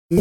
So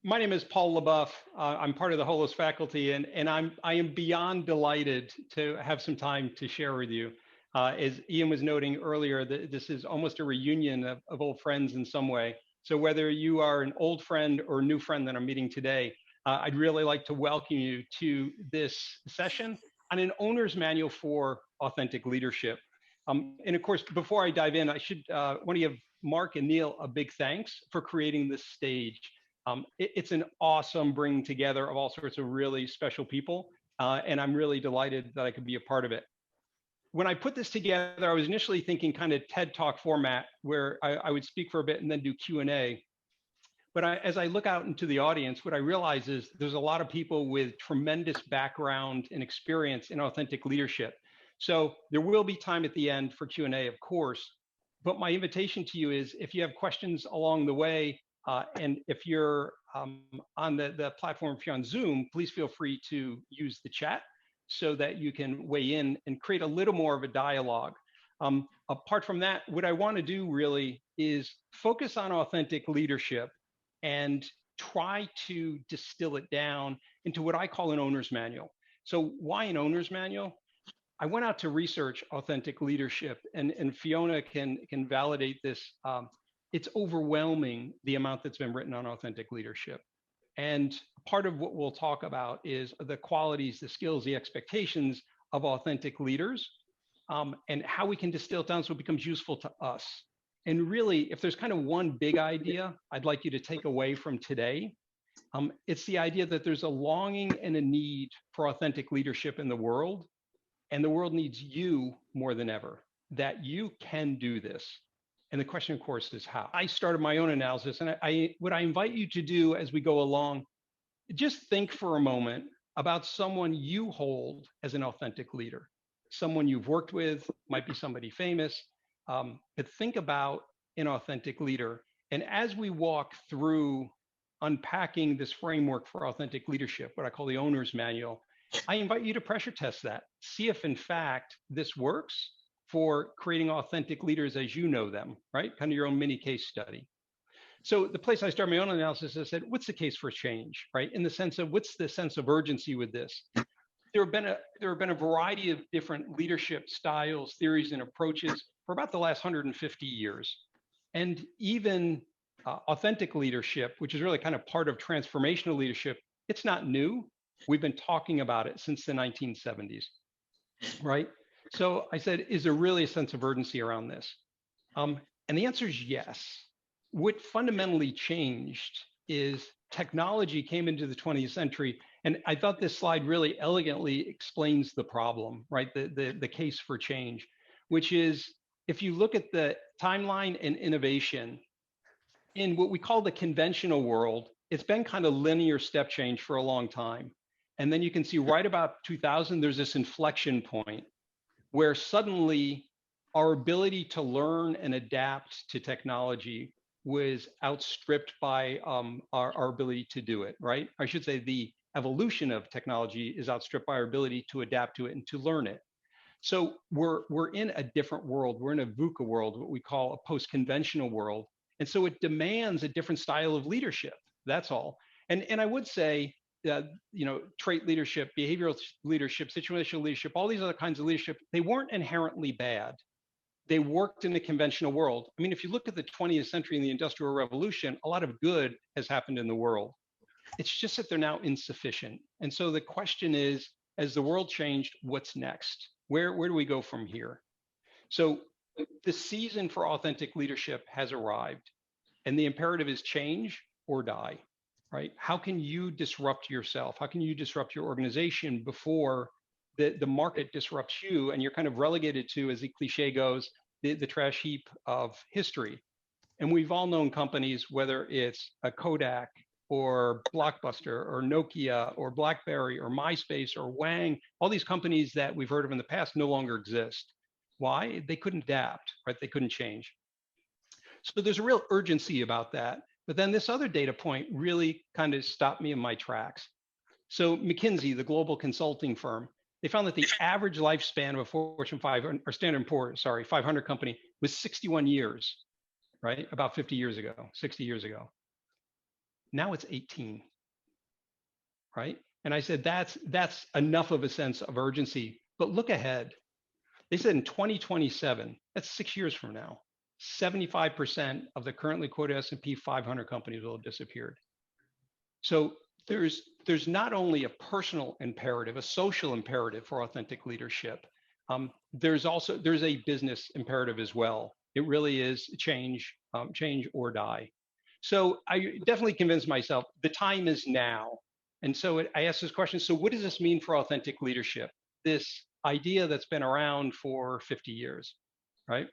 my name is Paul Leboffe. I'm part of the Holos faculty, and I am beyond delighted to have some time to share with you. As Ian was noting earlier, this is almost a reunion of old friends in some way. So whether you are an old friend or a new friend that I'm meeting today, I'd really like to welcome you to this session on an owner's manual for authentic leadership. And of course, before I dive in, I should want to give Mark and Neil a big thanks for creating this stage. It's an awesome bringing together of all sorts of really special people, and I'm really delighted that I could be a part of it. When I put this together, I was initially thinking kind of TED Talk format, where I would speak for a bit and then do Q&A. But as I look out into the audience, what I realize is there's a lot of people with tremendous background and experience in authentic leadership. So there will be time at the end for Q&A, of course. But my invitation to you is if you have questions along the way, and if you're on the platform, if you're on Zoom, please feel free to use the chat so that you can weigh in and create a little more of a dialogue. Apart from that, what I want to do really is focus on authentic leadership and try to distill it down into what I call an owner's manual. So why an owner's manual? I went out to research authentic leadership, and Fiona can validate this. It's overwhelming the amount that's been written on authentic leadership. And part of what we'll talk about is the qualities, the skills, the expectations of authentic leaders, and how we can distill it down so it becomes useful to us. And really, if there's kind of one big idea I'd like you to take away from today, it's the idea that there's a longing and a need for authentic leadership in the world, and the world needs you more than ever, that you can do this. And the question, of course, is how. I started my own analysis, and what I invite you to do as we go along, just think for a moment about someone you hold as an authentic leader, someone you've worked with, might be somebody famous, but think about an authentic leader. And as we walk through unpacking this framework for authentic leadership, what I call the owner's manual, I invite you to pressure test that. See if, in fact, this works for creating authentic leaders as you know them, right? Kind of your own mini case study. So the place I started my own analysis, I said, what's the case for change, right? In the sense of what's the sense of urgency with this? There have been a variety of different leadership styles, theories, and approaches for about the last 150 years. And even authentic leadership, which is really kind of part of transformational leadership, it's not new. We've been talking about it since the 1970s, right? So I said, is there really a sense of urgency around this? And the answer is yes. What fundamentally changed is technology came into the 20th century. And I thought this slide really elegantly explains the problem, right? The case for change, which is if you look at the timeline and innovation in what we call the conventional world, it's been kind of linear step change for a long time. And then you can see right about 2000, there's this inflection point where suddenly our ability to learn and adapt to technology was outstripped by our ability to do it, right? I should say the evolution of technology is outstripped by our ability to adapt to it and to learn it. So we're in a different world. We're in a VUCA world, what we call a post-conventional world. And so it demands a different style of leadership. That's all. And I would say that, trait leadership, behavioral leadership, situational leadership, all these other kinds of leadership, they weren't inherently bad. They worked in the conventional world. I mean, if you look at the 20th century and the Industrial Revolution, a lot of good has happened in the world. It's just that they're now insufficient. And so the question is, as the world changed, what's next? Where do we go from here? So the season for authentic leadership has arrived, and the imperative is change or die, right? How can you disrupt yourself? How can you disrupt your organization before the market disrupts you and you're kind of relegated to, as the cliche goes, the trash heap of history? And we've all known companies, whether it's a Kodak or Blockbuster or Nokia or BlackBerry or MySpace or Wang, all these companies that we've heard of in the past no longer exist. Why? They couldn't adapt, right? They couldn't change. So there's a real urgency about that. But then this other data point really kind of stopped me in my tracks. So McKinsey, the global consulting firm, They found that the average lifespan of a Fortune 500 or Standard & Poor's, sorry, 500 company was 61 years, right? About 50 years ago, 60 years ago. Now it's 18, right? And I said, that's enough of a sense of urgency. But look ahead. They said in 2027, that's 6 years from now, 75% of the currently quoted S&P 500 companies will have disappeared. So there's not only a personal imperative, a social imperative for authentic leadership. There's a business imperative as well. It really is change or die. So I definitely convinced myself the time is now. And so I asked this question, so what does this mean for authentic leadership? This idea that's been around for 50 years, right?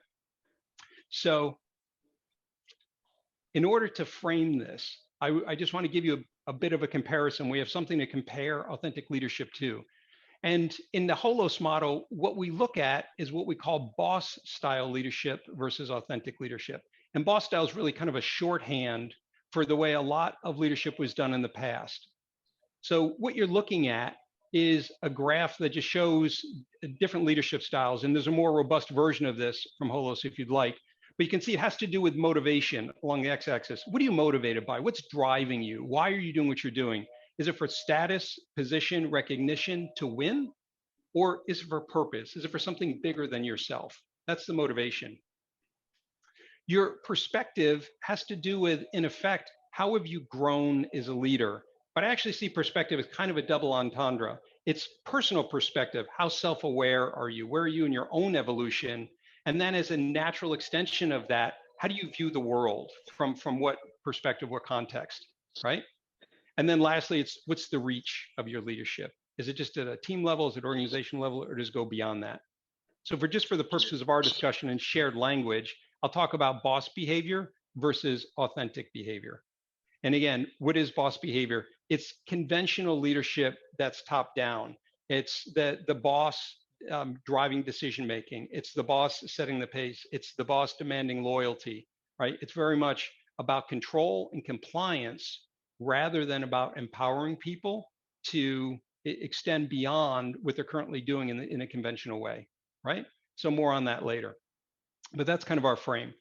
So in order to frame this, I just want to give you a bit of a comparison. We have something to compare authentic leadership to. And in the Holos model, what we look at is what we call boss style leadership versus authentic leadership. And boss style is really kind of a shorthand for the way a lot of leadership was done in the past. So what you're looking at is a graph that just shows different leadership styles. And there's a more robust version of this from Holos if you'd like. But you can see it has to do with motivation along the x-axis. What are you motivated by? What's driving you? Why are you doing what you're doing? Is it for status, position, recognition to win? Or is it for purpose? Is it for something bigger than yourself? That's the motivation. Your perspective has to do with, in effect, how have you grown as a leader? But I actually see perspective as kind of a double entendre. It's personal perspective. How self-aware are you? Where are you in your own evolution? And then as a natural extension of that, how do you view the world from what perspective, what context, right? And then lastly, it's what's the reach of your leadership? Is it just at a team level? Is it organization level? Or does it go beyond that? So for the purposes of our discussion and shared language, I'll talk about boss behavior versus authentic behavior. And again, what is boss behavior? It's conventional leadership that's top down. It's the boss driving decision making. It's the boss setting the pace. It's the boss demanding loyalty, right? It's very much about control and compliance rather than about empowering people to extend beyond what they're currently doing in a conventional way, right? So more on that later. But that's kind of our frame.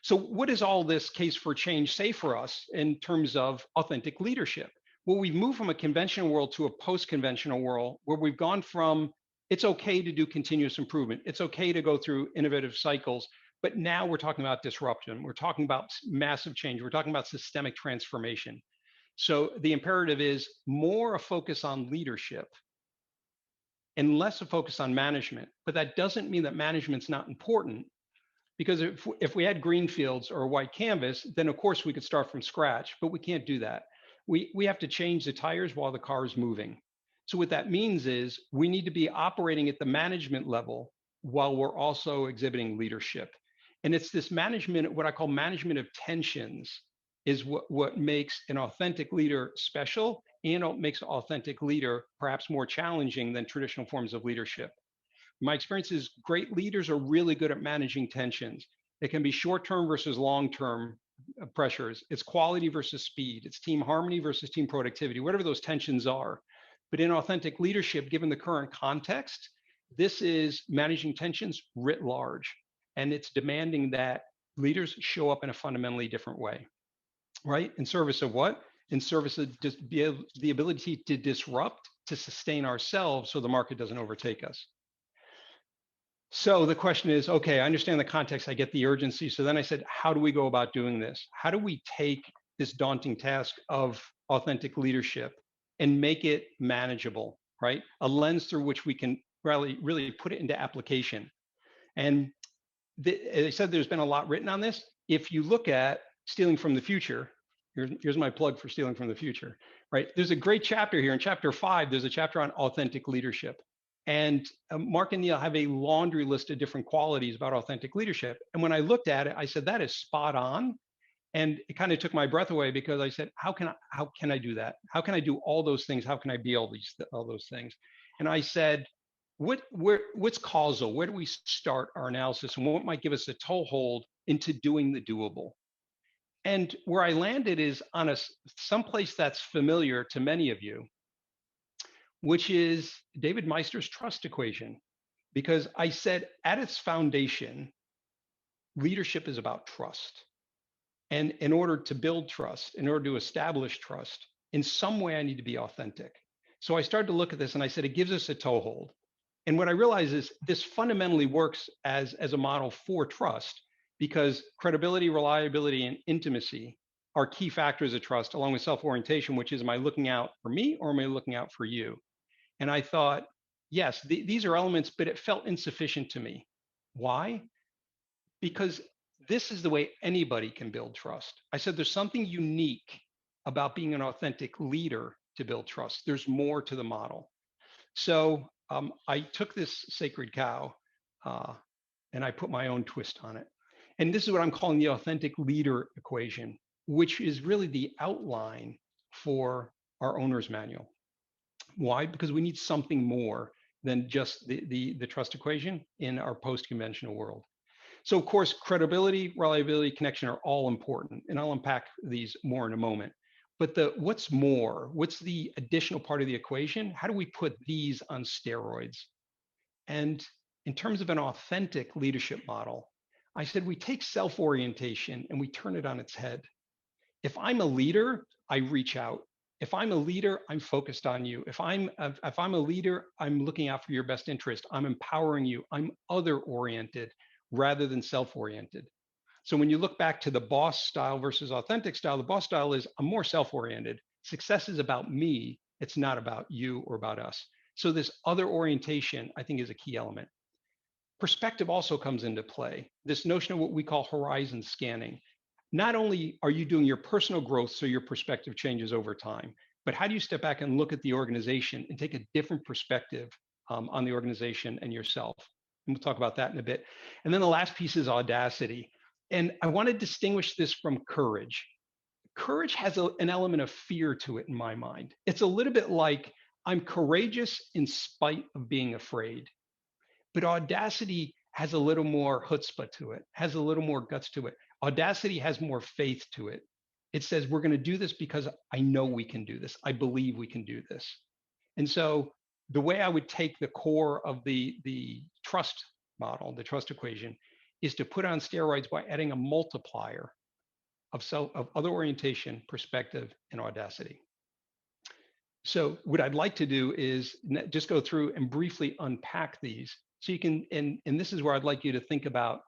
So what does all this case for change say for us in terms of authentic leadership? Well, we've moved from a conventional world to a post-conventional world where we've gone from it's okay to do continuous improvement. It's okay to go through innovative cycles, but now we're talking about disruption. We're talking about massive change. We're talking about systemic transformation. So the imperative is more a focus on leadership and less a focus on management. But that doesn't mean that management's not important. Because if we had green fields or a white canvas, then of course we could start from scratch, but we can't do that. We have to change the tires while the car is moving. So what that means is we need to be operating at the management level while we're also exhibiting leadership. And it's this management, what I call management of tensions, is what makes an authentic leader special and makes an authentic leader perhaps more challenging than traditional forms of leadership. My experience is great leaders are really good at managing tensions. It can be short-term versus long-term pressures. It's quality versus speed. It's team harmony versus team productivity, whatever those tensions are. But in authentic leadership, given the current context, this is managing tensions writ large. And it's demanding that leaders show up in a fundamentally different way, right? In service of what? In service of the ability to disrupt, to sustain ourselves so the market doesn't overtake us. So the question is, okay, I understand the context, I get the urgency. So then I said, how do we go about doing this? How do we take this daunting task of authentic leadership and make it manageable, right? A lens through which we can really put it into application. And as I said, there's been a lot written on this. If you look at Stealing from the Future, here's my plug for Stealing from the Future, right? There's a great chapter here. In chapter 5, there's a chapter on authentic leadership. And Mark and Neil have a laundry list of different qualities about authentic leadership. And when I looked at it, I said, that is spot on. And it kind of took my breath away because I said, how can I do that? How can I do all those things? How can I be all those things? And I said, what's causal? Where do we start our analysis? And what might give us a toehold into doing the doable? And where I landed is on someplace that's familiar to many of you, which is David Meister's trust equation. Because I said at its foundation, leadership is about trust. And in order to build trust, in order to establish trust, in some way I need to be authentic. So I started to look at this and I said, it gives us a toehold. And what I realize is this fundamentally works as a model for trust because credibility, reliability, and intimacy are key factors of trust, along with self-orientation, which is, am I looking out for me or am I looking out for you? And I thought, yes, these are elements, but it felt insufficient to me. Why? Because this is the way anybody can build trust. I said there's something unique about being an authentic leader to build trust. There's more to the model. So I took this sacred cow uh, and I put my own twist on it. And this is what I'm calling the authentic leader equation, which is really the outline for our owner's manual. Why? Because we need something more than just the trust equation in our post-conventional world. So of course, credibility, reliability, connection are all important, and I'll unpack these more in a moment. But what's more, what's the additional part of the equation? How do we put these on steroids? And in terms of an authentic leadership model, I said we take self-orientation and we turn it on its head. If I'm a leader, I reach out. If I'm a leader, I'm focused on you. If I'm a leader, I'm looking out for your best interest. I'm empowering you. I'm other oriented rather than self-oriented. So when you look back to the boss style versus authentic style, the boss style is I'm more self-oriented. Success is about me. It's not about you or about us. So this other orientation, I think, is a key element. Perspective also comes into play. This notion of what we call horizon scanning. Not only are you doing your personal growth so your perspective changes over time, but how do you step back and look at the organization and take a different perspective on the organization and yourself? And we'll talk about that in a bit. And then the last piece is audacity. And I want to distinguish this from courage. Courage has an element of fear to it in my mind. It's a little bit like I'm courageous in spite of being afraid. But audacity has a little more chutzpah to it, has a little more guts to it. Audacity has more faith to it. It says, we're going to do this because I know we can do this. I believe we can do this. And so the way I would take the core of the trust model, the trust equation, is to put on steroids by adding a multiplier of other orientation, perspective, and audacity. So what I'd like to do is just go through and briefly unpack these so you can, and this is where I'd like you to think about,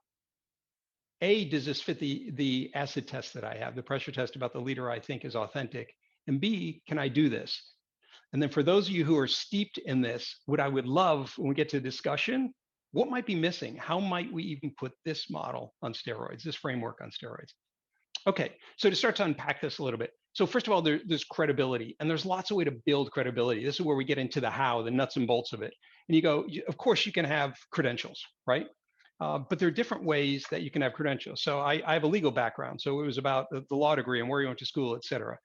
A, does this fit the acid test that I have, the pressure test about the leader I think is authentic? And B, can I do this? And then for those of you who are steeped in this, what I would love when we get to discussion, what might be missing? How might we even put this model on steroids, this framework on steroids? Okay, so to start to unpack this a little bit. So first of all, there's credibility, and there's lots of way to build credibility. This is where we get into the how, the nuts and bolts of it. And you go, of course, you can have credentials, right? But there are different ways that you can have credentials. So I have a legal background, so it was about the law degree and where you went to school, et cetera.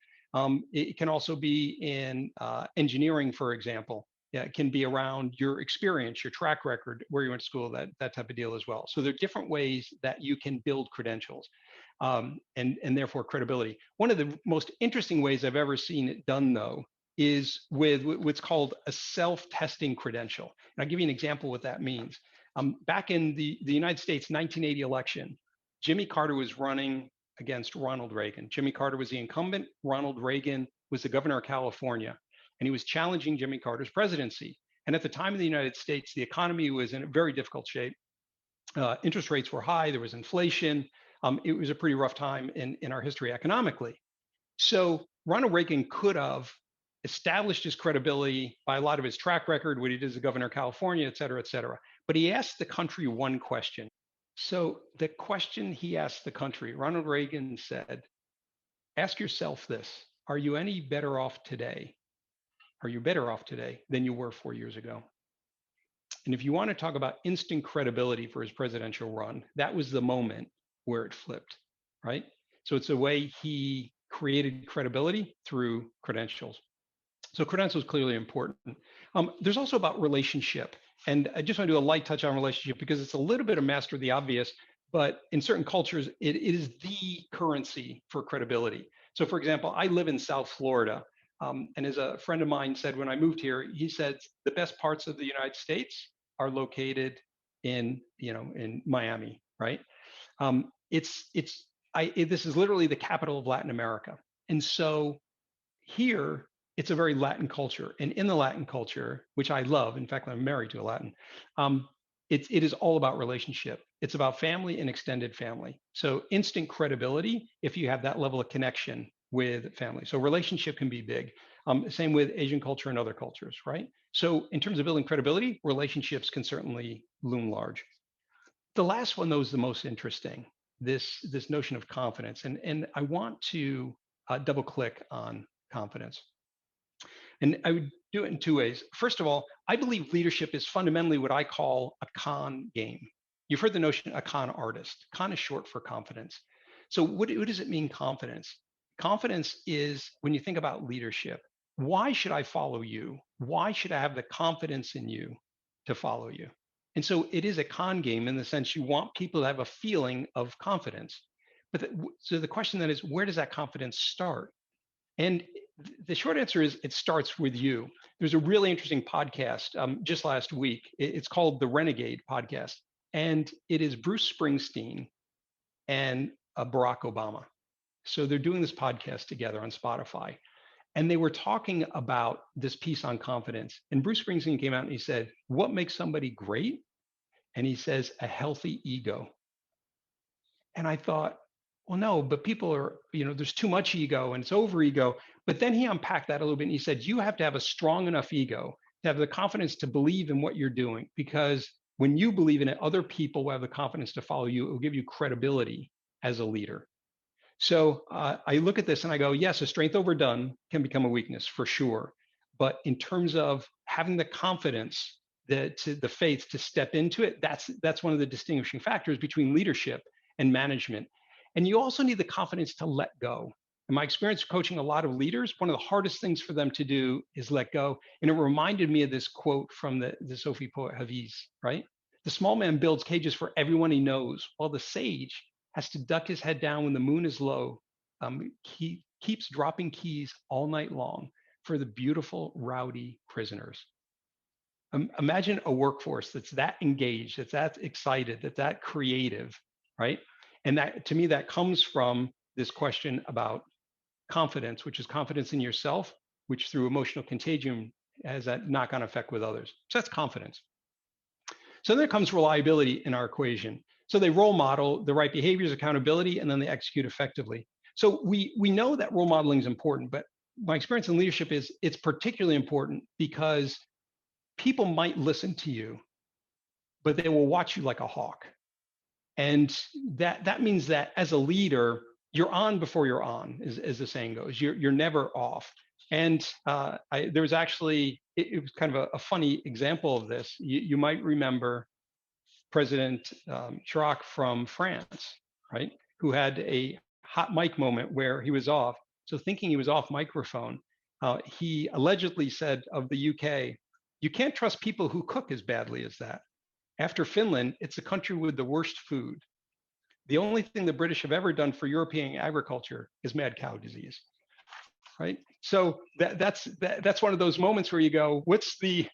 It can also be in engineering, for example. Yeah, it can be around your experience, your track record, where you went to school, that type of deal as well. So there are different ways that you can build credentials and therefore credibility. One of the most interesting ways I've ever seen it done, though, is with what's called a self-testing credential. And I'll give you an example of what that means. Back in the United States 1980 election, Jimmy Carter was running against Ronald Reagan. Jimmy Carter was the incumbent. Ronald Reagan was the governor of California, and he was challenging Jimmy Carter's presidency. And at the time in the United States, the economy was in a very difficult shape. Interest rates were high. There was inflation. It was a pretty rough time in our history economically. So Ronald Reagan could have established his credibility by a lot of his track record, what he did as the governor of California, et cetera, et cetera. But he asked the country one question. So the question he asked the country, Ronald Reagan said, ask yourself this, are you any better off today? Are you better off today than you were 4 years ago? And if you want to talk about instant credibility for his presidential run, that was the moment where it flipped, right? So it's a way he created credibility through credentials. So credentials clearly important. There's also about relationship. And I just want to do a light touch on relationship because it's a little bit of master of the obvious, but in certain cultures, it is the currency for credibility. So for example, I live in South Florida. And as a friend of mine said when I moved here, he said the best parts of the United States are located in Miami, right? This is literally the capital of Latin America, and so here it's a very Latin culture, and in the Latin culture, which I love, in fact, I'm married to a Latin. Um, it is all about relationship. It's about family and extended family. So instant credibility if you have that level of connection with family. So relationship can be big. Same with Asian culture and other cultures, right? So in terms of building credibility, relationships can certainly loom large. The last one, though, is the most interesting. This notion of confidence, and I want to double click on confidence. And I would do it in two ways. First of all, I believe leadership is fundamentally what I call a con game. You've heard the notion a con artist. Con is short for confidence. So what does it mean, confidence? Confidence is when you think about leadership, why should I follow you? Why should I have the confidence in you to follow you? And so it is a con game in the sense you want people to have a feeling of confidence. So the question then is, where does that confidence start? And the short answer is it starts with you. There's a really interesting podcast just last week. It's called the Renegade Podcast, and it is Bruce Springsteen and Barack Obama. So they're doing this podcast together on Spotify, and they were talking about this piece on confidence. And Bruce Springsteen came out and he said, "What makes somebody great?" And he says, "A healthy ego." And I thought, well, no, but people are, there's too much ego and it's over ego. But then he unpacked that a little bit and he said, you have to have a strong enough ego to have the confidence to believe in what you're doing. Because when you believe in it, other people will have the confidence to follow you. It will give you credibility as a leader. So I look at this and I go, yes, a strength overdone can become a weakness for sure. But in terms of having the confidence, the faith to step into it, that's one of the distinguishing factors between leadership and management. And you also need the confidence to let go. In my experience coaching a lot of leaders, one of the hardest things for them to do is let go. And it reminded me of this quote from the Sufi poet Hafiz, right? The small man builds cages for everyone he knows, while the sage has to duck his head down when the moon is low. He keeps dropping keys all night long for the beautiful, rowdy prisoners. Imagine a workforce that's that engaged, that's that excited, that's that creative, right? And that, to me, that comes from this question about confidence, which is confidence in yourself, which through emotional contagion has that knock-on effect with others. So that's confidence. So then there comes reliability in our equation. So they role model the right behaviors, accountability, and then they execute effectively. So we know that role modeling is important, but my experience in leadership is it's particularly important because people might listen to you, but they will watch you like a hawk. And that means that as a leader, you're on before you're on, as the saying goes. You're never off. And there was actually, it was kind of a funny example of this. You might remember President Chirac from France, right? Who had a hot mic moment where he was off. So thinking he was off microphone, he allegedly said of the UK, you can't trust people who cook as badly as that. After Finland, it's a country with the worst food. The only thing the British have ever done for European agriculture is mad cow disease, right? So that's one of those moments where you go, what's the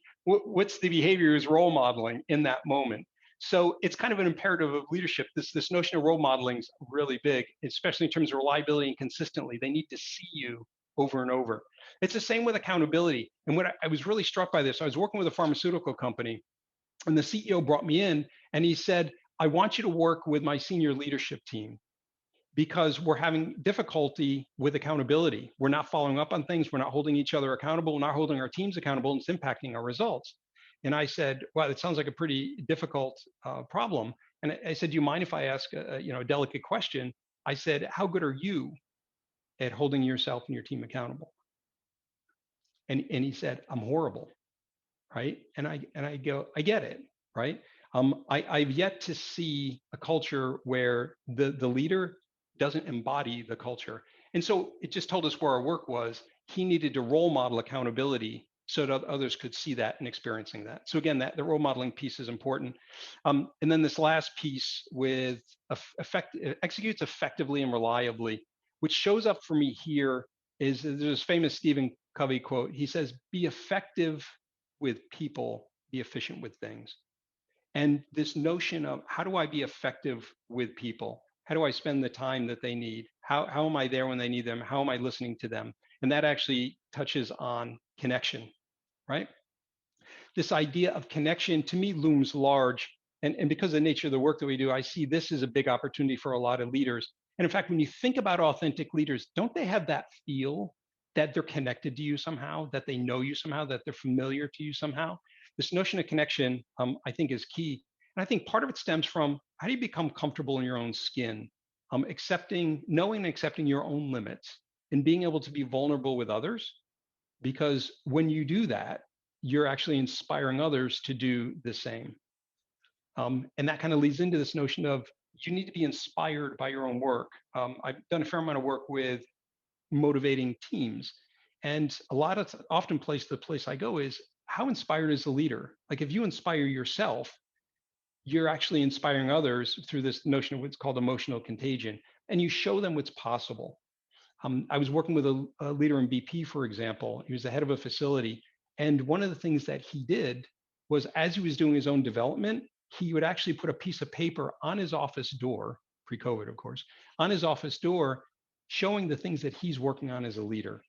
behavior is role modeling in that moment? So it's kind of an imperative of leadership. This notion of role modeling is really big, especially in terms of reliability and consistently. They need to see you over and over. It's the same with accountability. And what I was really struck by this, I was working with a pharmaceutical company, and the CEO brought me in and he said, I want you to work with my senior leadership team because we're having difficulty with accountability. We're not following up on things. We're not holding each other accountable. We're not holding our teams accountable, and it's impacting our results. And I said, wow, that sounds like a pretty difficult problem. And I said, do you mind if I ask a delicate question? I said, how good are you at holding yourself and your team accountable? And he said, I'm horrible. Right. And I go, I get it. Right. I've yet to see a culture where the leader doesn't embody the culture. And so it just told us where our work was. He needed to role model accountability so that others could see that and experiencing that. So again, that the role modeling piece is important. And then this last piece with executes effectively and reliably, which shows up for me here is there's this famous Stephen Covey quote. He says, be effective with people, be efficient with things. And this notion of how do I be effective with people? How do I spend the time that they need? How am I there when they need them? How am I listening to them? And that actually touches on connection, right? This idea of connection to me looms large. And because of the nature of the work that we do, I see this as a big opportunity for a lot of leaders. And in fact, when you think about authentic leaders, don't they have that feel that they're connected to you somehow, that they know you somehow, that they're familiar to you somehow? This notion of connection, I think, is key. And I think part of it stems from how do you become comfortable in your own skin, knowing and accepting your own limits, and being able to be vulnerable with others, because when you do that, you're actually inspiring others to do the same. And that kind of leads into this notion of you need to be inspired by your own work. I've done a fair amount of work with motivating teams, and the place I go is how inspired is the leader? Like if you inspire yourself, you're actually inspiring others through this notion of what's called emotional contagion, and you show them what's possible. I was working with a leader in BP, for example. He was the head of a facility. And one of the things that he did was, as he was doing his own development, he would actually put a piece of paper on his office door, pre COVID, of course, on his office door, showing the things that he's working on as a leader.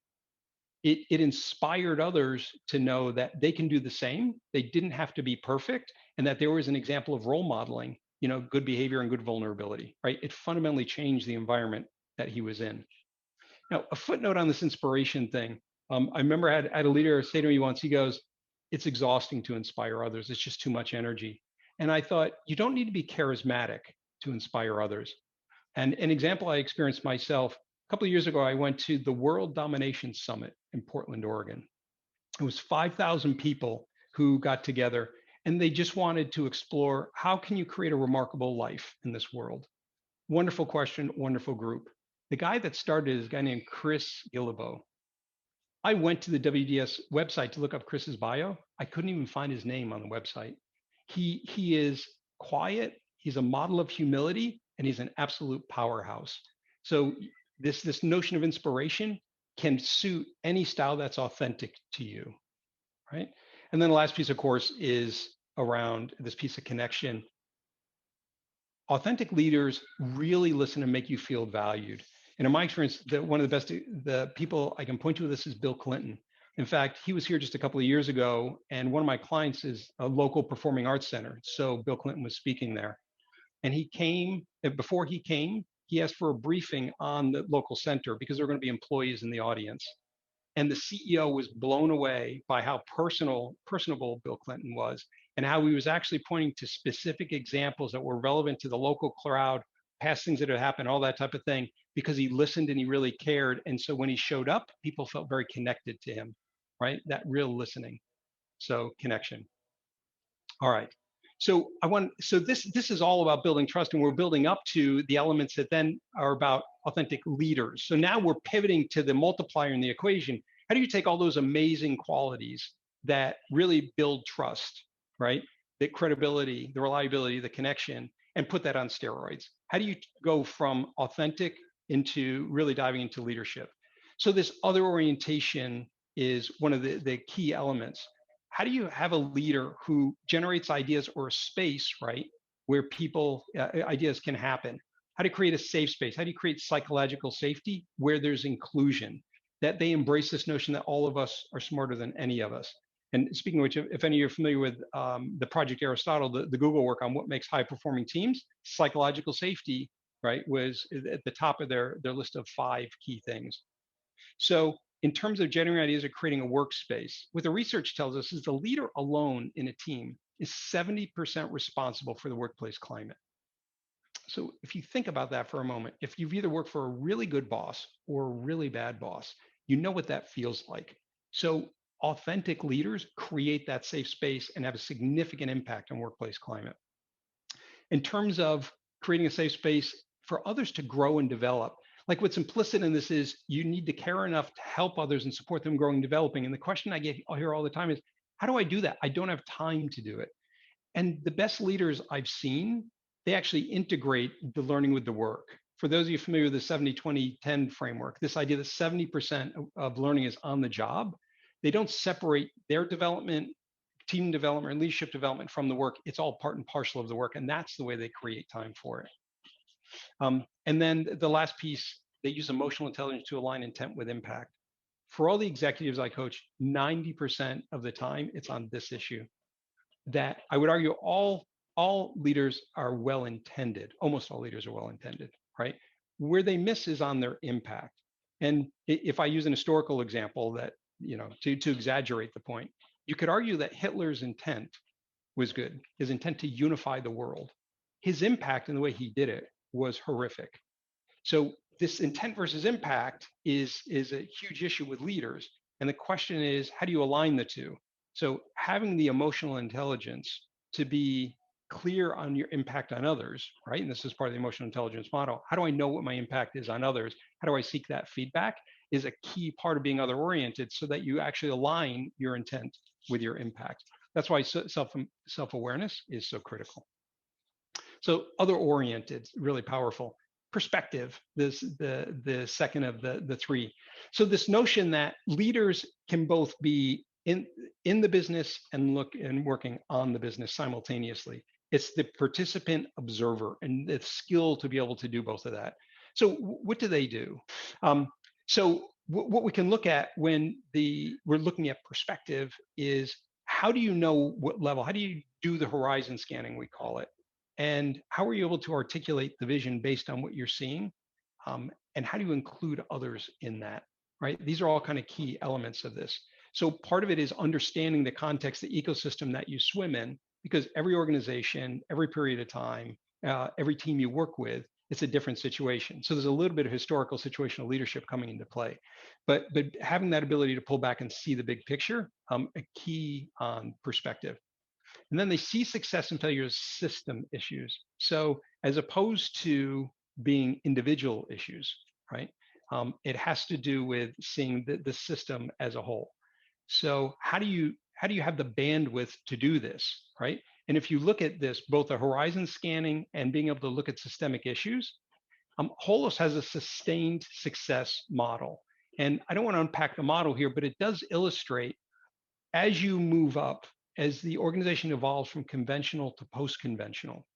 It inspired others to know that they can do the same. They didn't have to be perfect, and that there was an example of role modeling, good behavior and good vulnerability, right? It fundamentally changed the environment that he was in. Now, a footnote on this inspiration thing. I remember I had a leader say to me once, he goes, it's exhausting to inspire others. It's just too much energy. And I thought, you don't need to be charismatic to inspire others. And an example I experienced myself, a couple of years ago, I went to the World Domination Summit in Portland, Oregon. It was 5,000 people who got together, and they just wanted to explore how can you create a remarkable life in this world? Wonderful question, wonderful group. The guy that started is a guy named Chris Gillibo. I went to the WDS website to look up Chris's bio. I couldn't even find his name on the website. He is quiet. He's a model of humility, and he's an absolute powerhouse. So this notion of inspiration can suit any style that's authentic to you, right? And then the last piece, of course, is around this piece of connection. Authentic leaders really listen and make you feel valued. And in my experience, one of the people I can point to this is Bill Clinton. In fact, he was here just a couple of years ago, and one of my clients is a local performing arts center. So Bill Clinton was speaking there. And before he came, he asked for a briefing on the local center because there were going to be employees in the audience. And the CEO was blown away by how personable Bill Clinton was, and how he was actually pointing to specific examples that were relevant to the local crowd, past things that had happened, all that type of thing, because he listened and he really cared. And so when he showed up, people felt very connected to him, right? That real listening. So connection. All right. So this is all about building trust, and we're building up to the elements that then are about authentic leaders. So now we're pivoting to the multiplier in the equation. How do you take all those amazing qualities that really build trust, right? The credibility, the reliability, the connection, and put that on steroids? How do you go from authentic into really diving into leadership? So this other orientation is one of the key elements. How do you have a leader who generates ideas, or a space, right, where ideas can happen? How to create a safe space? How do you create psychological safety where there's inclusion, that they embrace this notion that all of us are smarter than any of us? And speaking of which, if any of you are familiar with the Project Aristotle, the Google work on what makes high performing teams, psychological safety, right, was at the top of their list of 5 key things. So in terms of generating ideas or creating a workspace, what the research tells us is the leader alone in a team is 70% responsible for the workplace climate. So if you think about that for a moment, if you've either worked for a really good boss or a really bad boss, you know what that feels like. So authentic leaders create that safe space and have a significant impact on workplace climate. In terms of creating a safe space for others to grow and develop, like what's implicit in this is you need to care enough to help others and support them growing and developing. And the question I hear all the time is, how do I do that? I don't have time to do it. And the best leaders I've seen, they actually integrate the learning with the work. for those of you familiar with the 70-20-10 framework, this idea that 70% of learning is on the job, they don't separate their development, team development, and leadership development from the work. It's all part and parcel of the work, and that's the way they create time for it. And then the last piece, they use emotional intelligence to align intent with impact. For all the executives I coach, 90% of the time it's on this issue. That I would argue all leaders are well intended. Almost all leaders are well intended, right? Where they miss is on their impact. And if I use an historical example that, to exaggerate the point, you could argue that Hitler's intent was good, his intent to unify the world. His impact in the way he did it was horrific. So this intent versus impact is a huge issue with leaders. And the question is, how do you align the two? So having the emotional intelligence to be clear on your impact on others, right? And this is part of the emotional intelligence model. How do I know what my impact is on others? How do I seek that feedback? Is a key part of being other oriented so that you actually align your intent with your impact. That's why self-awareness is so critical. So other oriented, really powerful. Perspective, the second of the three. So this notion that leaders can both be in the business and working on the business simultaneously. It's the participant observer and the skill to be able to do both of that. So what do they do? So what we can look at when we're looking at perspective is, how do you know what level? How do you do the horizon scanning, we call it? And how are you able to articulate the vision based on what you're seeing? And how do you include others in that, right? These are all kind of key elements of this. So part of it is understanding the context, the ecosystem that you swim in, because every organization, every period of time, every team you work with, it's a different situation. So there's a little bit of historical situational leadership coming into play. But having that ability to pull back and see the big picture, a key on perspective. And then they see success and failure as system issues. So as opposed to being individual issues, right? It has to do with seeing the system as a whole. So how do you have the bandwidth to do this, right? And if you look at this, both the horizon scanning and being able to look at systemic issues, Holos has a sustained success model. And I don't want to unpack the model here, but it does illustrate, as you move up, as the organization evolves from conventional to post-conventional,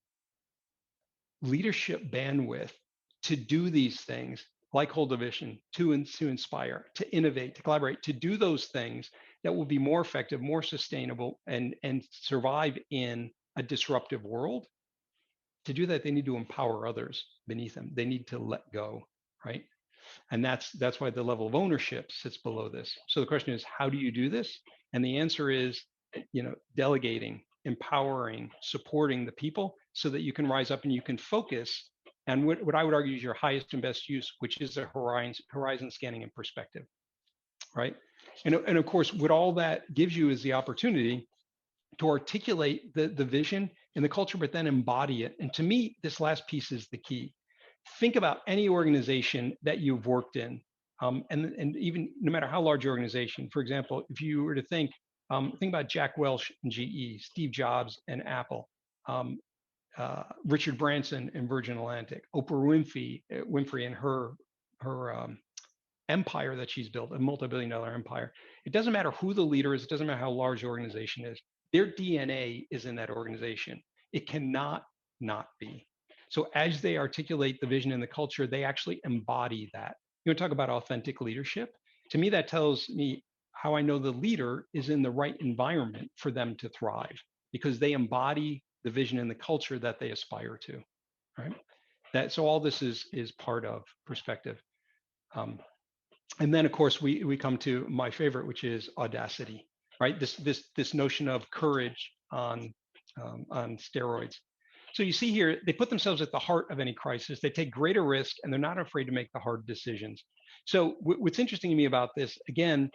leadership bandwidth to do these things, like hold a vision, to inspire, to innovate, to collaborate, to do those things that will be more effective, more sustainable, and survive in a disruptive world. To do that, they need to empower others beneath them. They need to let go, right? And that's why the level of ownership sits below this. So the question is, how do you do this? And the answer is, delegating, empowering, supporting the people so that you can rise up and you can focus on what I would argue is your highest and best use, which is a horizon scanning and perspective, right? And of course, what all that gives you is the opportunity to articulate the vision and the culture, but then embody it. And to me, this last piece is the key. Think about any organization that you've worked in, and even no matter how large your organization. For example, if you were to think about Jack Welch and GE, Steve Jobs and Apple, Richard Branson and Virgin Atlantic, Oprah Winfrey and her empire that she's built, a multi-billion-dollar empire. It doesn't matter who the leader is. It doesn't matter how large the organization is. Their DNA is in that organization. It cannot not be. So as they articulate the vision and the culture, they actually embody that. You want to talk about authentic leadership? To me, that tells me how I know the leader is in the right environment for them to thrive, because they embody the vision and the culture that they aspire to, right? So all this is part of perspective. And then, of course, we come to my favorite, which is audacity, right? This notion of courage on steroids. So you see here, they put themselves at the heart of any crisis. They take greater risk, and they're not afraid to make the hard decisions. So what's interesting to me about this, again,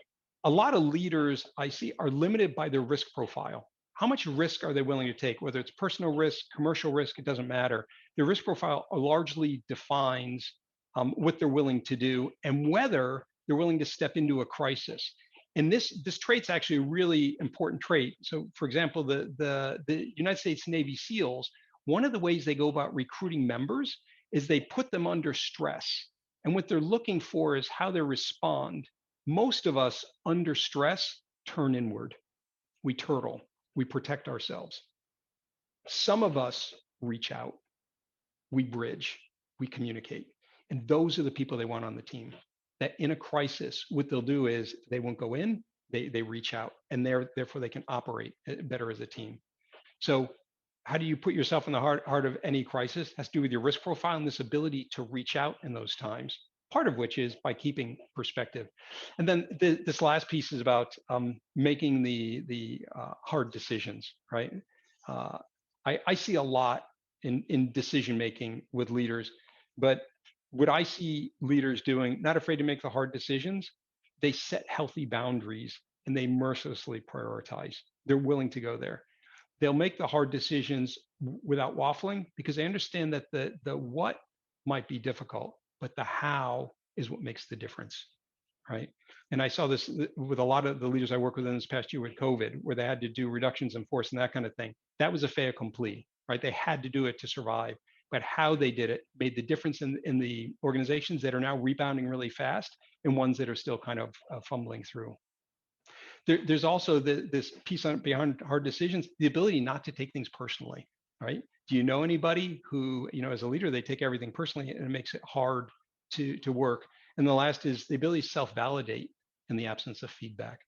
a lot of leaders I see are limited by their risk profile. How much risk are they willing to take? Whether it's personal risk, commercial risk, it doesn't matter. Their risk profile largely defines what they're willing to do and whether they're willing to step into a crisis. And this trait's actually a really important trait. So, for example, the United States Navy SEALs, one of the ways they go about recruiting members is they put them under stress. And what they're looking for is how they respond. Most of us under stress turn inward. We turtle, we protect ourselves. Some of us reach out, we bridge, we communicate. And those are the people they want on the team. That in a crisis, what they'll do is they won't go in, they reach out, and therefore they can operate better as a team. So how do you put yourself in the heart of any crisis? It has to do with your risk profile and this ability to reach out in those times. Part of which is by keeping perspective. And then this last piece is about making the hard decisions, right? I see a lot in decision making with leaders, but what I see leaders doing, not afraid to make the hard decisions, they set healthy boundaries and they mercilessly prioritize. They're willing to go there. They'll make the hard decisions without waffling because they understand that the what might be difficult, but the how is what makes the difference, right? And I saw this with a lot of the leaders I work with in this past year with COVID, where they had to do reductions in force and that kind of thing. That was a fait accompli, right? They had to do it to survive, but how they did it made the difference in the organizations that are now rebounding really fast and ones that are still kind of fumbling through. There's also this piece behind hard decisions, the ability not to take things personally, right? Do you know anybody who, as a leader, they take everything personally and it makes it hard to work? And the last is the ability to self-validate in the absence of feedback.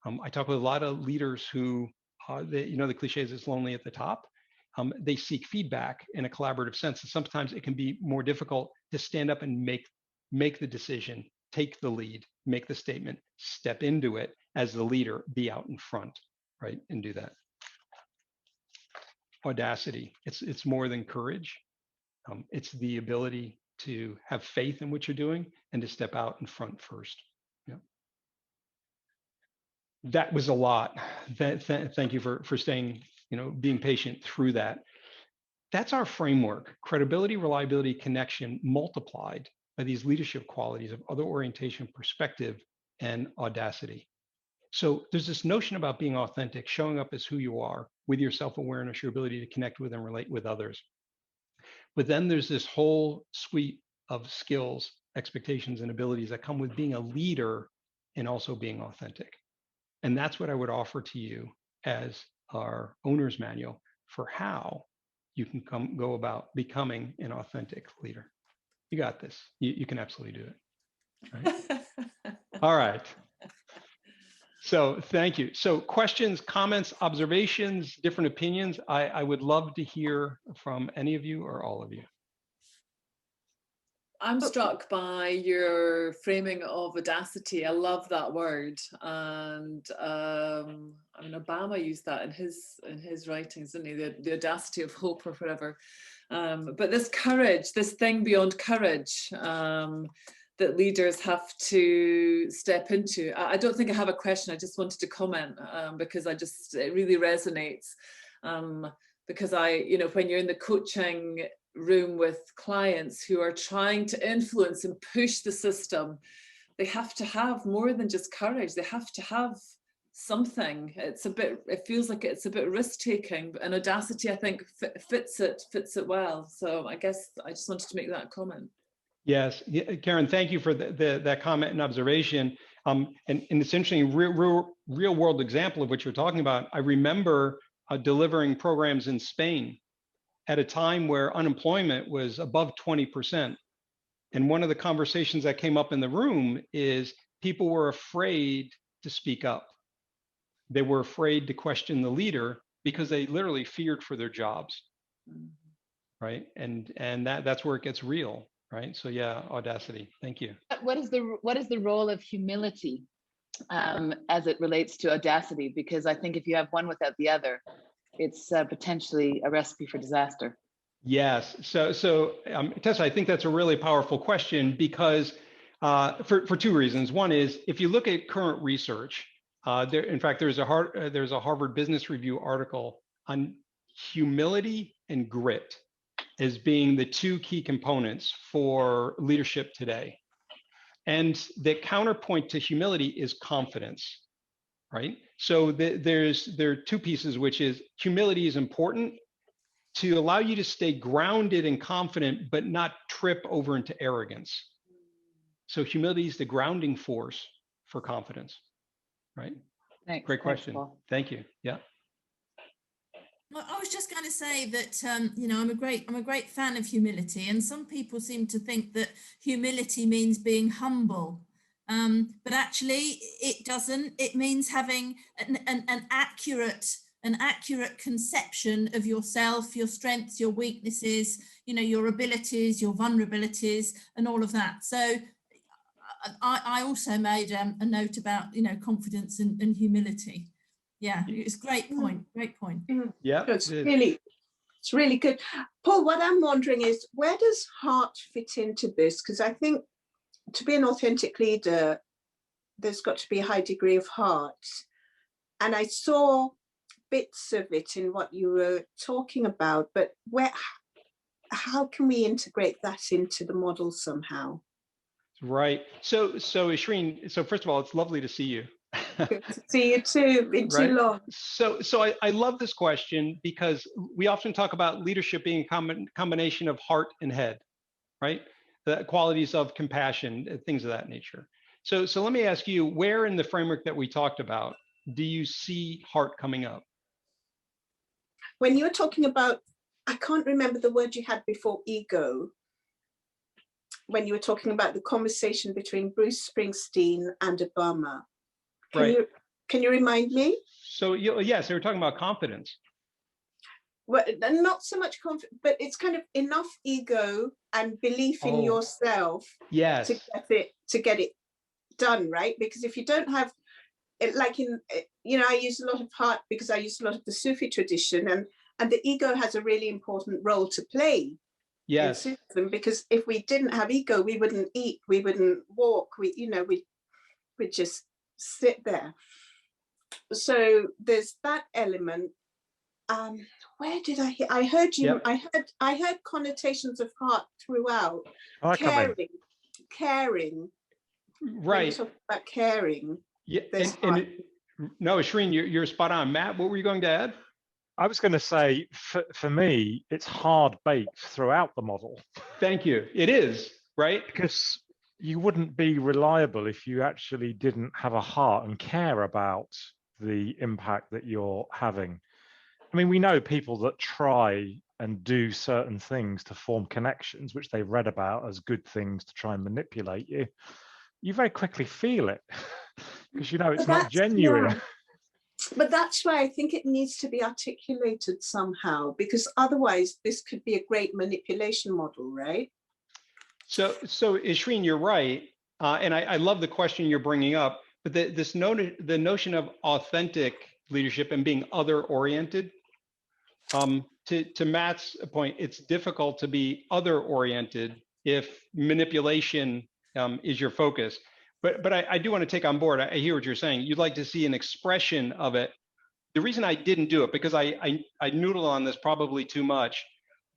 I talk with a lot of leaders who, the cliche is it's lonely at the top. They seek feedback in a collaborative sense. And sometimes it can be more difficult to stand up and make the decision, take the lead, make the statement, step into it as the leader, be out in front, right? And do that. Audacity, it's more than courage. It's the ability to have faith in what you're doing and to step out in front first. Yeah. That was a lot. Thank you for staying, being patient through that. That's our framework: credibility, reliability, connection multiplied by these leadership qualities of other orientation, perspective, and audacity. So there's this notion about being authentic, showing up as who you are with your self-awareness, your ability to connect with and relate with others. But then there's this whole suite of skills, expectations, and abilities that come with being a leader and also being authentic. And that's what I would offer to you as our owner's manual for how you can go about becoming an authentic leader. You got this. You can absolutely do it. Right? All right. So thank you. So questions, comments, observations, different opinions. I would love to hear from any of you or all of you. I'm struck by your framing of audacity. I love that word, and Obama used that in his writings, didn't he? The audacity of hope or whatever. But this courage, this thing beyond courage, that leaders have to step into. I don't think I have a question. I just wanted to comment because it really resonates. Because when you're in the coaching room with clients who are trying to influence and push the system, they have to have more than just courage. They have to have something. It feels like it's a bit risk-taking, and audacity, I think, fits it well. So I guess I just wanted to make that comment. Yes, Karen, thank you for that comment and observation. And it's interesting, real world example of what you're talking about. I remember delivering programs in Spain at a time where unemployment was above 20%. And one of the conversations that came up in the room is people were afraid to speak up. They were afraid to question the leader because they literally feared for their jobs, right? And that's where it gets real, right? So yeah, audacity. Thank you. What is the role of humility as it relates to audacity? Because I think if you have one without the other, it's potentially a recipe for disaster. Yes. So Tessa, I think that's a really powerful question because for two reasons. One is if you look at current research, there's a Harvard Business Review article on humility and grit as being the two key components for leadership today. And the counterpoint to humility is confidence, right? So there are two pieces, which is humility is important to allow you to stay grounded and confident, but not trip over into arrogance. So humility is the grounding force for confidence, right? Thanks. Great Thanks, question. Paul. Thank you. Yeah. I was just going to say that I'm a great fan of humility, and some people seem to think that humility means being humble, but actually it doesn't. It means having an accurate conception of yourself, your strengths, your weaknesses, your abilities, your vulnerabilities, and all of that. So I also made a note about confidence and humility. Yeah, it's a great point. Great point. Yeah, it's really good. Paul, what I'm wondering is, where does heart fit into this? Because I think to be an authentic leader, there's got to be a high degree of heart. And I saw bits of it in what you were talking about, but how can we integrate that into the model somehow? right. So Ishreen, so first of all, it's lovely to see you. Good to see you too. Been too long. So I love this question because we often talk about leadership being a combination of heart and head, right? The qualities of compassion, things of that nature. So let me ask you, where in the framework that we talked about do you see heart coming up? When you were talking about, I can't remember the word you had before, ego, when you were talking about the conversation between Bruce Springsteen and Obama. Can you remind me? So yes, they were talking about confidence. Well, not so much confidence, but it's kind of enough ego and belief in yourself Yes. to get it done, right? Because if you don't have it, like I use a lot of heart because I use a lot of the Sufi tradition, and the ego has a really important role to play. Yes. In Sufism, because if we didn't have ego, we wouldn't eat, we wouldn't walk, we'd just sit there. So there's that element. Where did I hear? I heard you. Yep. I heard connotations of heart throughout. Caring. Right. Talk about caring. Yeah. No, Ishreen, you're spot on. Matt, what were you going to add? I was going to say, for me, it's hard baked throughout the model. Thank you. It is, right? Because you wouldn't be reliable if you actually didn't have a heart and care about the impact that you're having. I mean, we know people that try and do certain things to form connections, which they've read about as good things to try and manipulate you. You very quickly feel it because it's not genuine. Yeah. But that's why I think it needs to be articulated somehow, because otherwise this could be a great manipulation model, right? So Ishreen, you're right. And I love the question you're bringing up, but the notion of authentic leadership and being other-oriented, to Matt's point, it's difficult to be other-oriented if manipulation is your focus. But I do want to take on board, I hear what you're saying. You'd like to see an expression of it. The reason I didn't do it, because I noodle on this probably too much.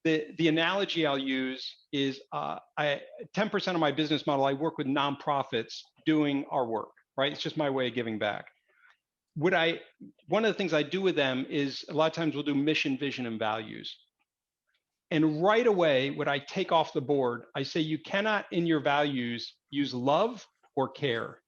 The analogy I'll use is 10% of my business model, I work with nonprofits doing our work, right? It's just my way of giving back. One of the things I do with them is a lot of times we'll do mission, vision, and values. And right away, what I take off the board, I say you cannot in your values use love or care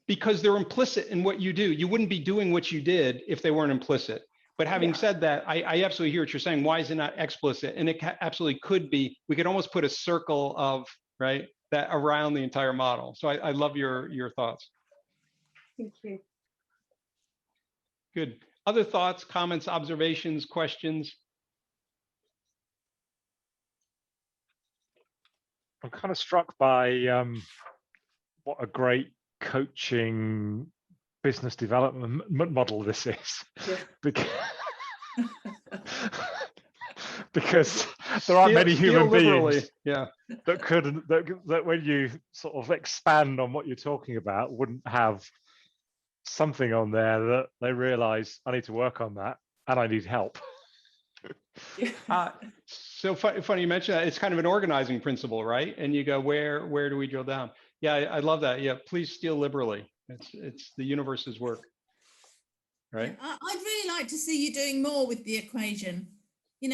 because they're implicit in what you do. You wouldn't be doing what you did if they weren't implicit. But having said that, I absolutely hear what you're saying. Why is it not explicit? And it absolutely could be. We could almost put a circle of that around the entire model. So I love your thoughts. Thank you. Good. Other thoughts, comments, observations, questions? I'm kind of struck by what a great coaching business development model this is. Yeah. Because there aren't many human beings that when you sort of expand on what you're talking about wouldn't have something on there that they realize I need to work on that and I need help. So funny you mentioned that. It's kind of an organizing principle, right? And you go, where do we drill down? Yeah, I love that. Yeah, please steal liberally. It's the universe's work, right? I'd really like to see you doing more with the equation,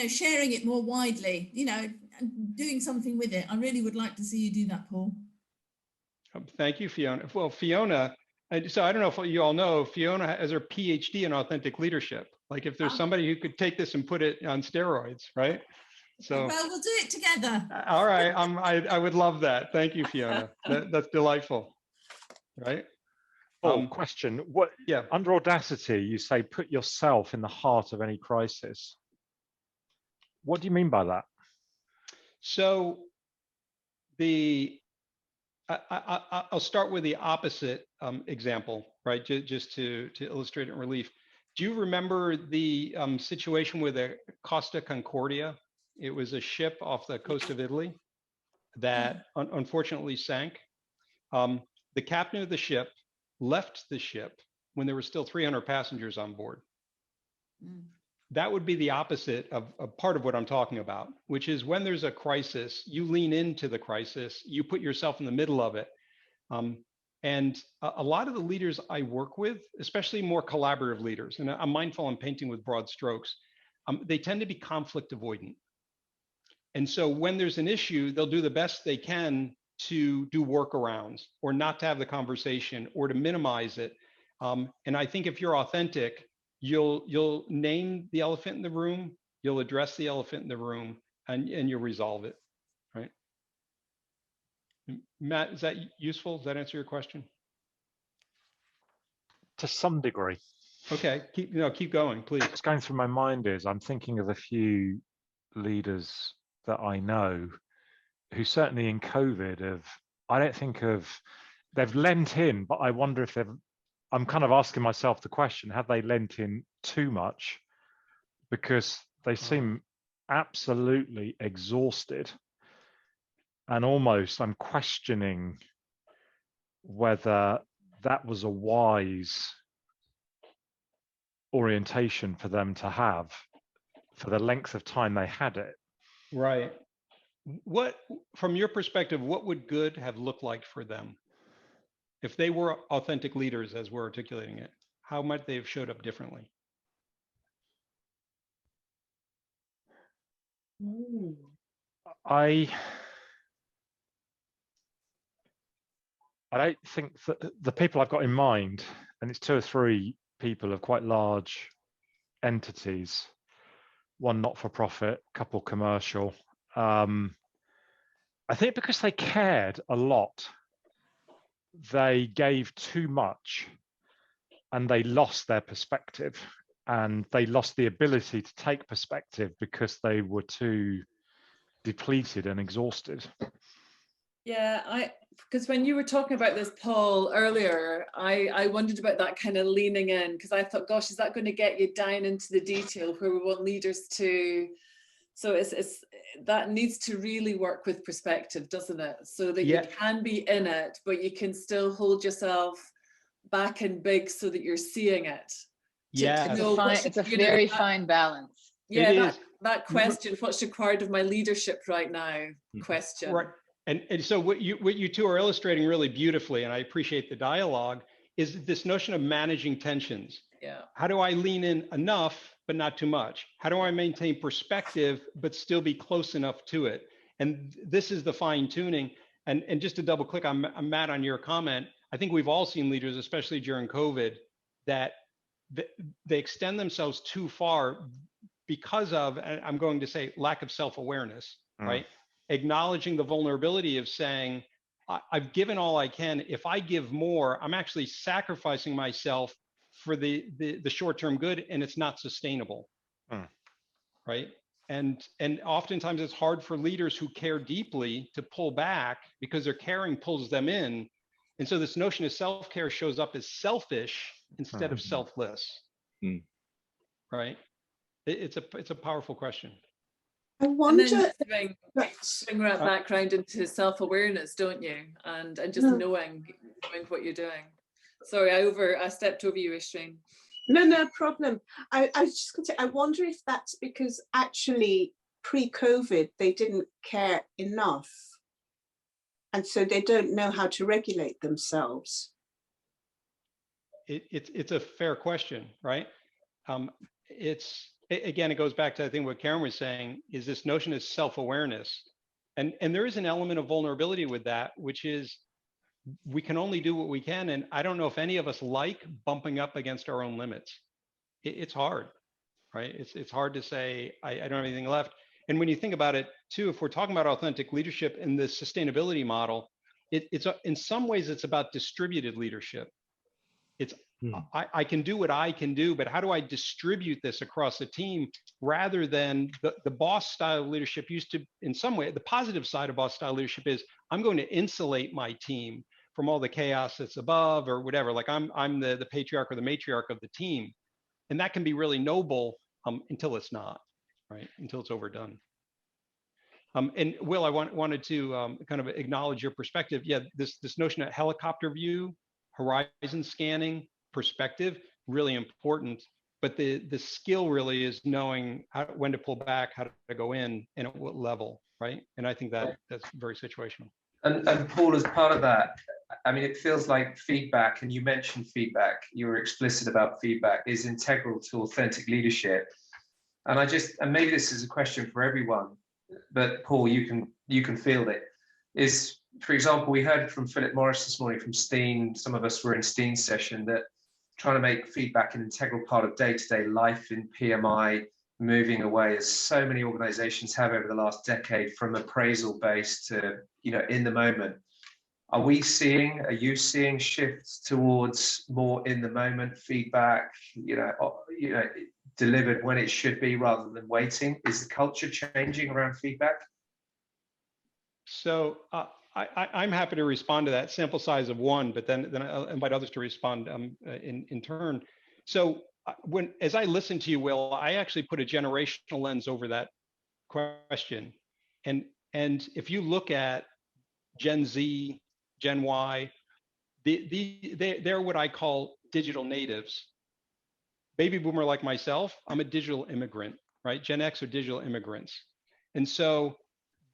sharing it more widely, and doing something with it. I really would like to see you do that, Paul. Thank you, Fiona. Well, Fiona, so I don't know if you all know, Fiona has her PhD in authentic leadership. Like if there's somebody who could take this and put it on steroids, right? So well, we'll do it together. All right, I would love that. Thank you, Fiona. That's delightful, right? Question. What? Yeah. Under Audacity, you say put yourself in the heart of any crisis. What do you mean by that? So I'll start with the opposite example, right? Just to illustrate it in relief. Do you remember the situation with the Costa Concordia? It was a ship off the coast of Italy that unfortunately sank. The captain of the ship left the ship when there were still 300 passengers on board. That would be the opposite of part of what I'm talking about, which is when there's a crisis, you lean into the crisis, you put yourself in the middle of it. And a lot of the leaders I work with, especially more collaborative leaders, and I'm mindful I'm painting with broad strokes, they tend to be conflict avoidant. And so when there's an issue, they'll do the best they can to do workarounds or not to have the conversation or to minimize it. And I think if you're authentic, you'll name the elephant in the room, you'll address the elephant in the room, and you'll resolve it, right? Matt, is that useful? Does that answer your question? To some degree. Okay, keep going, please. What's going through my mind is I'm thinking of a few leaders that I know who certainly in COVID they've lent in, but I wonder if I'm kind of asking myself the question, have they lent in too much? Because they seem absolutely exhausted. And almost I'm questioning whether that was a wise orientation for them to have for the length of time they had it. Right. What, from your perspective, what would good have looked like for them? If they were authentic leaders, as we're articulating it, how might they have showed up differently? I don't think that the people I've got in mind, and it's 2 or 3 people of quite large entities, one not-for-profit, couple commercial. I think because they cared a lot, they gave too much and they lost their perspective, and they lost the ability to take perspective because they were too depleted and exhausted. Yeah, because when you were talking about this, Paul, earlier, I wondered about that kind of leaning in, because I thought, gosh, is that going to get you down into the detail where we want leaders to? So it's that needs to really work with perspective, doesn't it? So that you can be in it, but you can still hold yourself back and big so that you're seeing it. Yeah, it's a very fine balance. Yeah, that question, what's required of my leadership right now? Question. Right. And so what you two are illustrating really beautifully, and I appreciate the dialogue, is this notion of managing tensions. Yeah. How do I lean in enough, but not too much? How do I maintain perspective, but still be close enough to it? And this is the fine tuning. And just to double click on Matt, on your comment, I think we've all seen leaders, especially during COVID, that they extend themselves too far because of, and I'm going to say, lack of self-awareness, right? Acknowledging the vulnerability of saying, I've given all I can. If I give more, I'm actually sacrificing myself for the short-term good, and it's not sustainable, right? And oftentimes it's hard for leaders who care deeply to pull back because their caring pulls them in. And so this notion of self-care shows up as selfish instead of selfless, right? It's a powerful question. I wonder. And then bring that background into self-awareness, don't you? And just knowing what you're doing. Sorry, I stepped over you, Istreen. No problem. I was just going to say, I wonder if that's because actually pre-COVID they didn't care enough, and so they don't know how to regulate themselves. It's a fair question, right? again, it goes back to, I think, what Karen was saying, is this notion of self-awareness. And there is an element of vulnerability with that, which is we can only do what we can. And I don't know if any of us like bumping up against our own limits. It's hard, right? It's hard to say, I don't have anything left. And when you think about it too, if we're talking about authentic leadership in the sustainability model, it's in some ways it's about distributed leadership. It's I can do what I can do, but how do I distribute this across the team, rather than the boss style leadership used to, in some way, the positive side of boss style leadership is I'm going to insulate my team from all the chaos that's above or whatever. Like I'm the patriarch or the matriarch of the team. And that can be really noble until it's not, right? Until it's overdone. And Will, I wanted to kind of acknowledge your perspective. Yeah, this notion of helicopter view, horizon scanning, perspective, really important. But the skill really is knowing when to pull back, how to go in, and at what level, right? And I think that's very situational. And Paul, as part of that, I mean, it feels like feedback, and you mentioned feedback, you were explicit about feedback, is integral to authentic leadership. And and maybe this is a question for everyone, but Paul, you can field it. Is, for example, we heard from Philip Morris this morning from Steen, some of us were in Steen's session, that trying to make feedback an integral part of day-to-day life in PMI, moving away, as so many organizations have over the last decade, from appraisal based to, in the moment. Are you seeing shifts towards more in the moment feedback, delivered when it should be rather than waiting? Is the culture changing around feedback? So I'm happy to respond to that. Sample size of one, but then I'll invite others to respond in turn. So as I listen to you, Will, I actually put a generational lens over that question. And if you look at Gen Z, Gen Y, they're what I call digital natives. Baby boomer like myself, I'm a digital immigrant, right? Gen X are digital immigrants. And so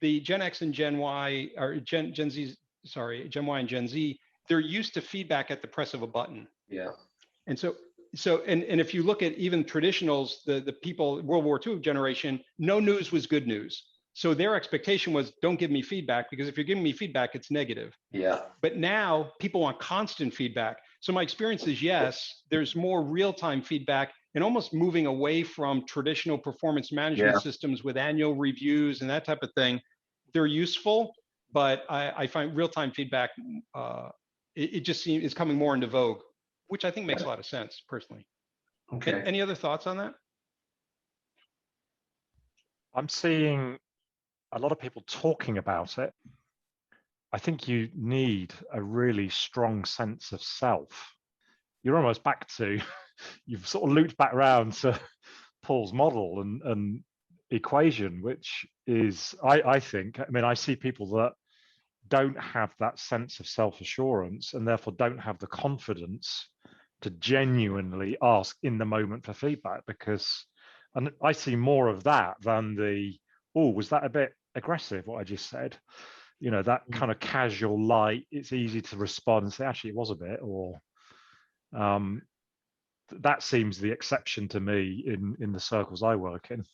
the Gen X and Gen Y, or Gen Z, sorry, Gen Y and Gen Z, they're used to feedback at the press of a button. Yeah. And so if you look at even traditionals, the people, World War II generation, no news was good news. So their expectation was, don't give me feedback, because if you're giving me feedback, it's negative. Yeah. But now people want constant feedback. So my experience is, yes, there's more real-time feedback, and almost moving away from traditional performance management systems with annual reviews and that type of thing. They're useful, but I find real-time feedback, it just seems it's coming more into vogue, which I think makes a lot of sense personally. Okay. Any other thoughts on that? I'm seeing a lot of people talking about it. I think you need a really strong sense of self. You're almost back to, you've sort of looped back around to Paul's model and equation, which is, I think, I mean, I see people that don't have that sense of self-assurance and therefore don't have the confidence to genuinely ask in the moment for feedback, because, and I see more of that than the, oh, was that a bit aggressive, what I just said? That kind of casual, light, it's easy to respond and say, actually, it was a bit, or that seems the exception to me in the circles I work in.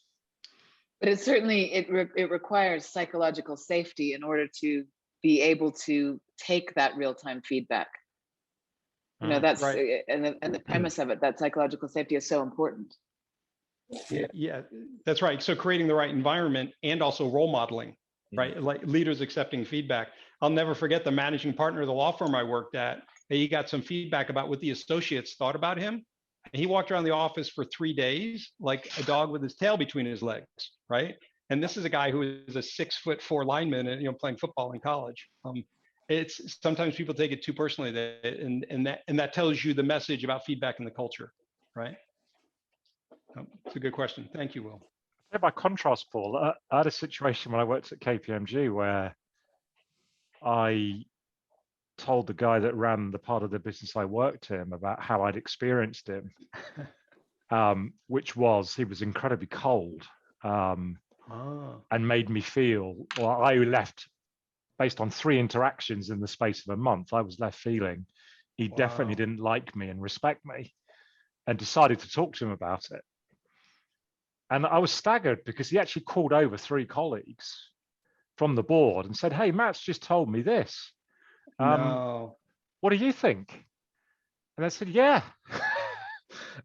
But it certainly, it requires psychological safety in order to be able to take that real-time feedback. That's right. And the premise of it, that psychological safety is so important. Yeah, that's right. So creating the right environment and also role modeling, right? Like leaders accepting feedback. I'll never forget the managing partner of the law firm I worked at. He got some feedback about what the associates thought about him. He walked around the office for 3 days like a dog with his tail between his legs, right? And this is a guy who is a 6'4" lineman and playing football in college. It's sometimes people take it too personally, and that tells you the message about feedback in the culture, right? It's a good question. Thank you, Will. By contrast, Paul, I had a situation when I worked at KPMG where I told the guy that ran the part of the business I worked in about how I'd experienced him, which was he was incredibly cold and made me feel, well, I left based on 3 interactions in the space of a month. I was left feeling he definitely didn't like me and respect me, and decided to talk to him about it. And I was staggered because he actually called over 3 colleagues from the board and said, hey, Matt's just told me this. No. What do you think? And I said, yeah.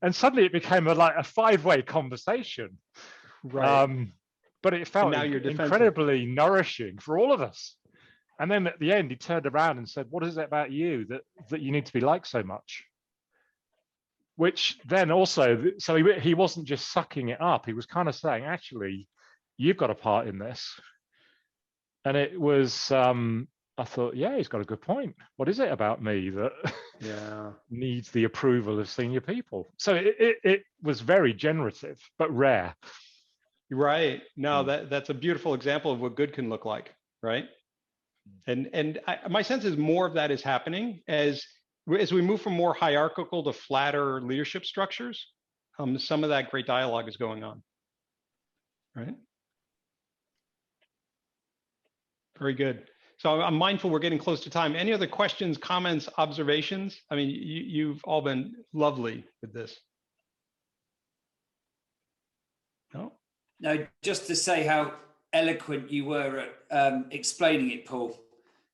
And suddenly it became a 5-way conversation. Right. But it felt now you're defensive. incredibly nourishing for all of us. And then at the end, he turned around and said, what is it about you that you need to be liked so much? Which then also, so he wasn't just sucking it up. He was kind of saying, actually, you've got a part in this. And it was, I thought, yeah, he's got a good point. What is it about me that needs the approval of senior people? So it was very generative, but rare. Right. No, that's a beautiful example of what good can look like, right? And my sense is more of that is happening as we move from more hierarchical to flatter leadership structures. Some of that great dialogue is going on, right? Very good. So I'm mindful we're getting close to time. Any other questions, comments, observations? I mean, you've all been lovely with this. No? No, just to say how eloquent you were at explaining it, Paul.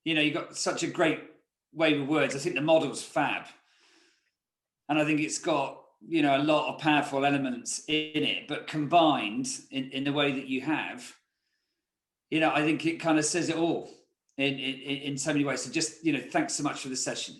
You know, you got such a great way with words. I think the model's fab. And I think it's got, you know, a lot of powerful elements in it, but combined in the way that you have, you know, I think it kind of says it all in so many ways. So just, you know, thanks so much for the session.